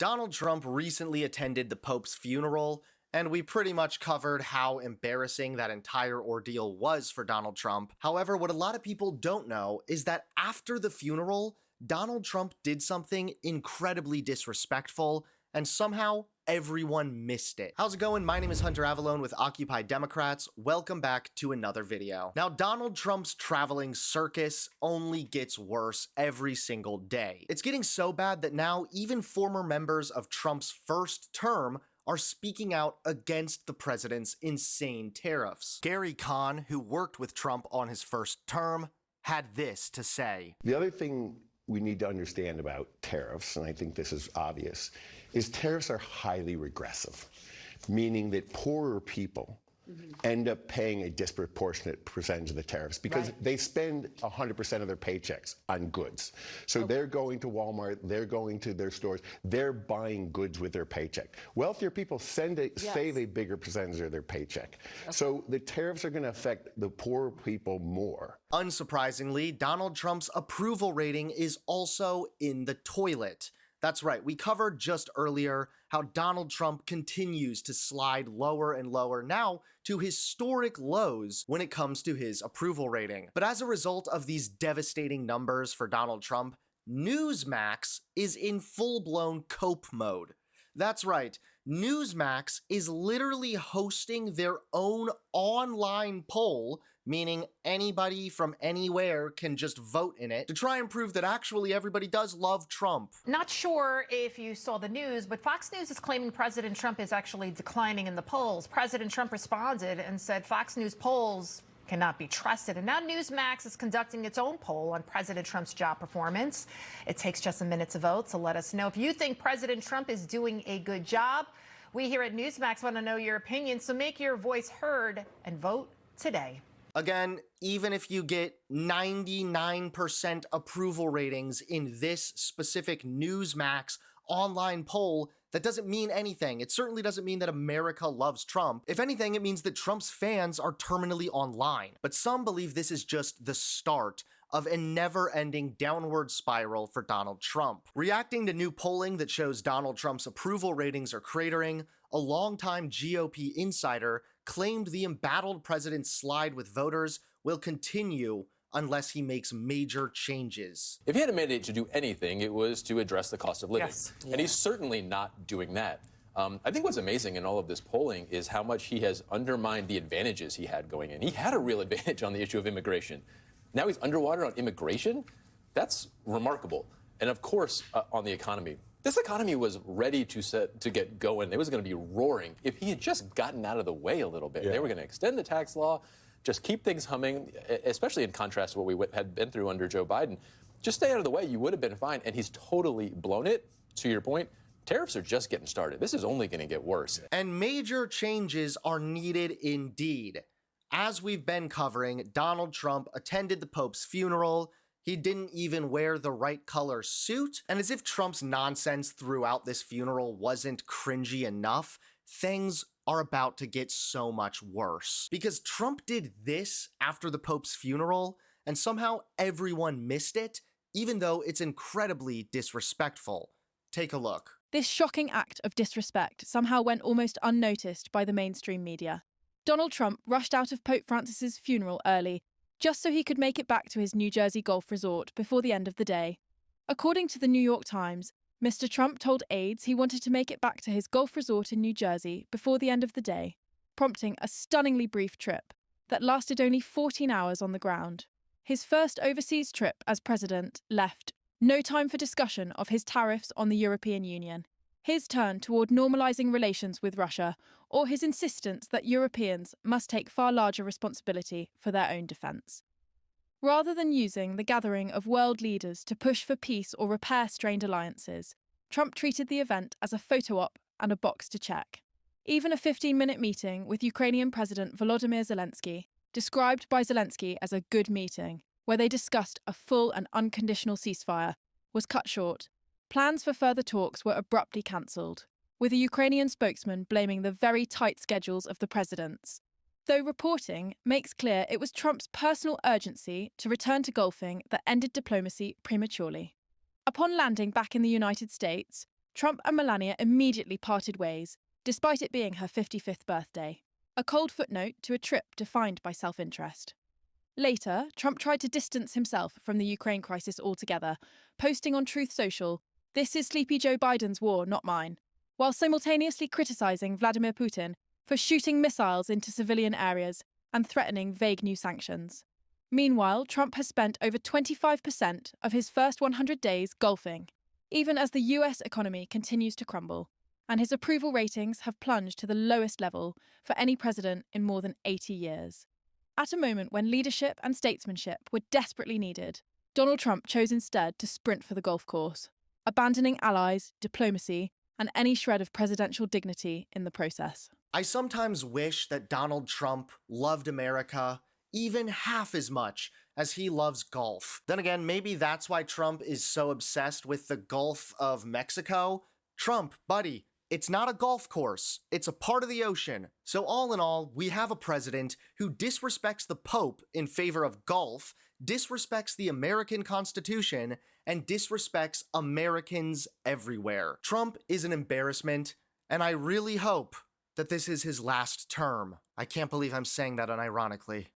Donald Trump recently attended the Pope's funeral, and we pretty much covered how embarrassing that entire ordeal was for Donald Trump. However, what a lot of people don't know is that after the funeral, Donald Trump did something incredibly disrespectful, and somehow everyone missed it. How's it going? My name is Hunter Avalone with Occupy Democrats. Welcome back to another video. Now, Donald Trump's traveling circus only gets worse every single day. It's getting so bad that now even former members of Trump's first term are speaking out against the president's insane tariffs. Gary Kahn, who worked with Trump on his first term, had this to say. The other thing we need to understand about tariffs, and I think this is obvious, is tariffs are highly regressive, meaning that poorer people end up paying a disproportionate percentage of the tariffs because they spend 100% of their paychecks on goods. So they're going to Walmart, they're going to their stores, they're buying goods with their paycheck. Wealthier people save a bigger percentage of their paycheck. So the tariffs are going to affect the poorer people more. Unsurprisingly, Donald Trump's approval rating is also in the toilet. That's right, we covered just earlier how Donald Trump continues to slide lower and lower, now to historic lows when it comes to his approval rating. But as a result of these devastating numbers for Donald Trump, Newsmax is in full-blown cope mode. That's right, Newsmax is literally hosting their own online poll, meaning anybody from anywhere can just vote in it, to try and prove that actually everybody does love Trump. Not sure if you saw the news, but Fox News is claiming President Trump is actually declining in the polls. President Trump responded and said Fox News polls cannot be trusted. And now Newsmax is conducting its own poll on President Trump's job performance. It takes just a minute to vote, so let us know if you think President Trump is doing a good job. We here at Newsmax want to know your opinion, so make your voice heard and vote today. Again, even if you get 99% approval ratings in this specific Newsmax online poll, that doesn't mean anything. It certainly doesn't mean that America loves Trump. If anything, it means that Trump's fans are terminally online. But some believe this is just the start of a never-ending downward spiral for Donald Trump. Reacting to new polling that shows Donald Trump's approval ratings are cratering, a longtime GOP insider claimed the embattled president's slide with voters will continue unless he makes major changes. If he had a mandate to do anything, it was to address the cost of living. Yes. And he's certainly not doing that. I think what's amazing in all of this polling is how much he has undermined the advantages he had going in. He had a real advantage on the issue of immigration. Now he's underwater on immigration. That's remarkable. And of course, on the economy. This economy was ready to get going. It was going to be roaring if he had just gotten out of the way a little bit. They were going to extend the tax law, just keep things humming, especially in contrast to what we had been through under Joe Biden. Just stay out of the way, you would have been fine. And he's totally blown it. To your point, tariffs are just getting started. This is only going to get worse. And major changes are needed indeed. As we've been covering, Donald Trump attended the Pope's funeral. He didn't even wear the right color suit. And as if Trump's nonsense throughout this funeral wasn't cringy enough, things are about to get so much worse. Because Trump did this after the Pope's funeral, and somehow everyone missed it, even though it's incredibly disrespectful. Take a look. This shocking act of disrespect somehow went almost unnoticed by the mainstream media. Donald Trump rushed out of Pope Francis's funeral early, just so he could make it back to his New Jersey golf resort before the end of the day. According to the New York Times, Mr. Trump told aides he wanted to make it back to his golf resort in New Jersey before the end of the day, prompting a stunningly brief trip that lasted only 14 hours on the ground. His first overseas trip as president left no time for discussion of his tariffs on the European Union, his turn toward normalizing relations with Russia, or his insistence that Europeans must take far larger responsibility for their own defense. Rather than using the gathering of world leaders to push for peace or repair strained alliances, Trump treated the event as a photo op and a box to check. Even a 15-minute meeting with Ukrainian President Volodymyr Zelensky, described by Zelensky as a good meeting, where they discussed a full and unconditional ceasefire, was cut short. Plans for further talks were abruptly cancelled, with a Ukrainian spokesman blaming the very tight schedules of the presidents. Though reporting makes clear it was Trump's personal urgency to return to golfing that ended diplomacy prematurely. Upon landing back in the United States, Trump and Melania immediately parted ways, despite it being her 55th birthday. A cold footnote to a trip defined by self-interest. Later, Trump tried to distance himself from the Ukraine crisis altogether, posting on Truth Social, "This is Sleepy Joe Biden's war, not mine," while simultaneously criticising Vladimir Putin for shooting missiles into civilian areas and threatening vague new sanctions. Meanwhile, Trump has spent over 25% of his first 100 days golfing, even as the US economy continues to crumble, and his approval ratings have plunged to the lowest level for any president in more than 80 years. At a moment when leadership and statesmanship were desperately needed, Donald Trump chose instead to sprint for the golf course, abandoning allies, diplomacy, and any shred of presidential dignity in the process. I sometimes wish that Donald Trump loved America even half as much as he loves golf. Then again, maybe that's why Trump is so obsessed with the Gulf of Mexico. Trump, buddy, it's not a golf course, it's a part of the ocean. So all in all, we have a president who disrespects the Pope in favor of golf, disrespects the American Constitution, and disrespects Americans everywhere. Trump is an embarrassment, and I really hope that this is his last term. I can't believe I'm saying that unironically.